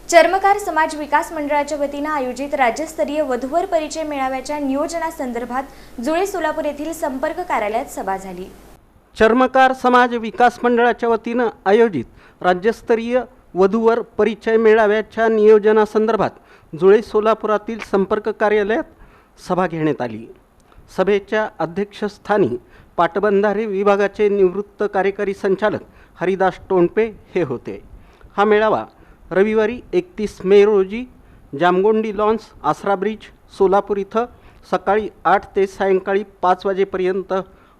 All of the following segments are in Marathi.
चर्मकार समाज विकास मंडळाच्या वतीने आयोजित राज्यस्तरीय वधूवर परिचय मेळाव्याच्या नियोजनासंदर्भात जुळे सोलापूर येथील संपर्क कार्यालयात सभा झाली। चर्मकार समाज विकास मंडळाच्या वतीने आयोजित राज्यस्तरीय वधूवर परिचय मेळाव्याच्या नियोजनासंदर्भात जुळे सोलापुरातील संपर्क कार्यालयात सभा घेण्यात आली। सभेच्या अध्यक्षस्थानी पाटबंधारे विभागाचे निवृत्त कार्यकारी संचालक हरिदास टोणपे हे होते। हा मेळावा रविवारी 31 मे रोजी जामगोंडी लॉन्स आसरा ब्रिज सोलापूर इथं सकाळी 8 ते सायंकाळी 5 वाजेपर्यंत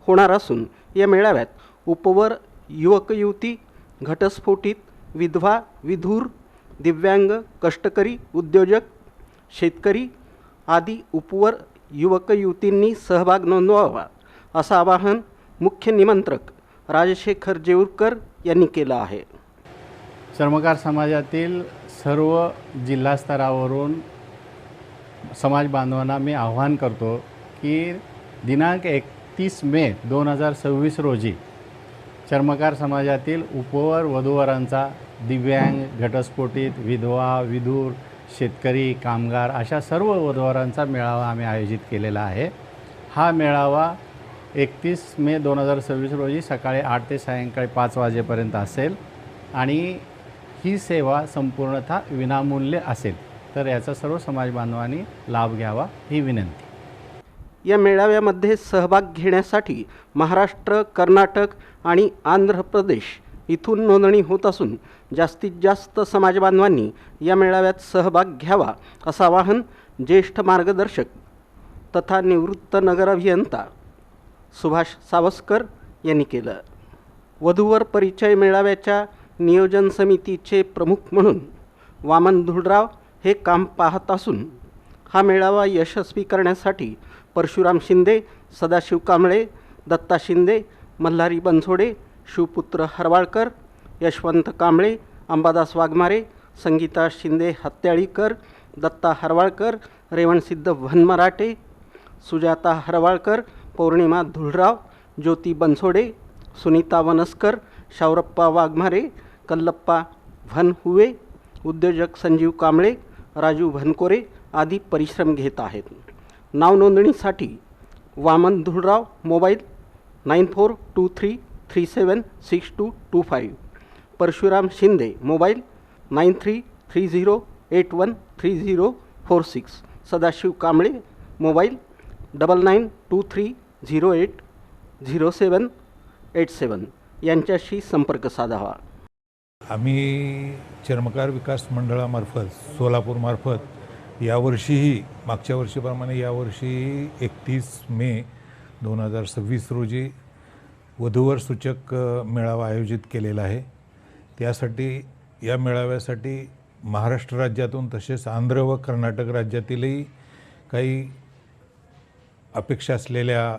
होणार असून या मेळाव्यात उपवर, युवक युवती, घटस्फोटित, विधवा, विधूर, दिव्यांग, कष्टकरी, उद्योजक, शेतकरी आदी उपवर युवक युवतींनी सहभाग नोंदवावा असं आवाहन मुख्य निमंत्रक राजशेखर जेऊरकर यांनी केलं आहे। चर्मकार समाजातील सर्व जिल्हा स्तरावरून समाज बांधवांना मी आवाहन करतो की दिनांक 31 मे 2026 रोजी चर्मकार समाजातील उपवर वधूवरांचा, दिव्यांग, घटस्फोटित, विधवा, विधूर, शेतकरी, कामगार अशा सर्व वधूवरांचा मेळावा आम्ही आयोजित केलेला आहे। हा मेळावा 31 मे 2026 रोजी सकाळी 8 ते सायंकाळी 5 वाजेपर्यंत असेल आणि ही सेवा संपूर्णतः विनामूल्य असेल, तर याचा सर्व समाज बांधवांनी लाभ घ्यावा ही विनंती। या मेळाव्यामध्ये सहभाग घेण्यासाठी महाराष्ट्र, कर्नाटक आणि आंध्र प्रदेश इथून नोंदणी होत असून जास्तीत जास्त समाज बांधवांनी या मेळाव्यात सहभाग घ्यावा असं आवाहन ज्येष्ठ मार्गदर्शक तथा निवृत्त नगर अभियंता सुभाष सावस्कर यांनी केलं। वधूवर परिचय मेळाव्याच्या नियोजन समितीचे प्रमुख म्हणून वामन धुळराव हे काम पाहत असून हा मेळावा यशस्वी करण्यासाठी परशुराम शिंदे, सदाशिव कांबळे, दत्ता शिंदे, मल्हारी बनसोडे, शिवपुत्र हरवाळकर, यशवंत कांबळे, अंबादास वाघमारे, संगीता शिंदे हत्याळीकर, दत्ता हरवाळकर, रेवणसिद्ध भनमराटे, सुजाता हरवाळकर, पौर्णिमा धुळराव, ज्योती बनसोडे, सुनीता वनस्कर, शावरप्पा वाघमारे, कल्लप्पा भनहुवे, उद्योजक संजीव कांबळे, राजू भनकोरे आदी परिश्रम घेत आहेत। नाव नोंदणीसाठी Vaman Dhulrao mobile 9423376225, Parshuram Shinde mobile 9330813046, Sadashiv Kamble mobile 9923080787 यांच्याशी संपर्क साधावा। आम्ही चर्मकार विकास मंडळामार्फत सोलापूरमार्फत यावर्षीही मागच्या वर्षीप्रमाणे यावर्षी 31 मे 2026 रोजी वधूवर सूचक मेळावा आयोजित केलेला आहे। त्यासाठी या मेळाव्यासाठी महाराष्ट्र राज्यातून तसेच आंध्र व कर्नाटक राज्यातीलही काही अपेक्षा असलेल्या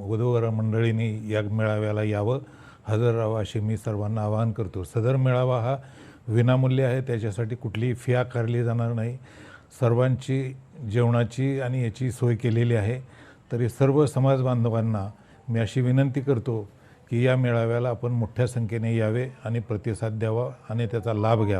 वधूवर मंडळींनी या मेळाव्याला यावं, हजर राहावं असे मी सर्वांना आवाहन करतो। सदर मेळावा हा विनामूल्य आहे, त्याच्यासाठी कुठलीही फी आकारली जाणार नाही। सर्वांची जेवणाची आणि याची सोय केलेली आहे। तरी सर्व समाज बांधवांना मी अशी विनंती करतो की या मेळाव्याला आपण मोठ्या संख्येने यावे आणि प्रतिसाद द्यावा आणि त्याचा लाभ घ्यावा।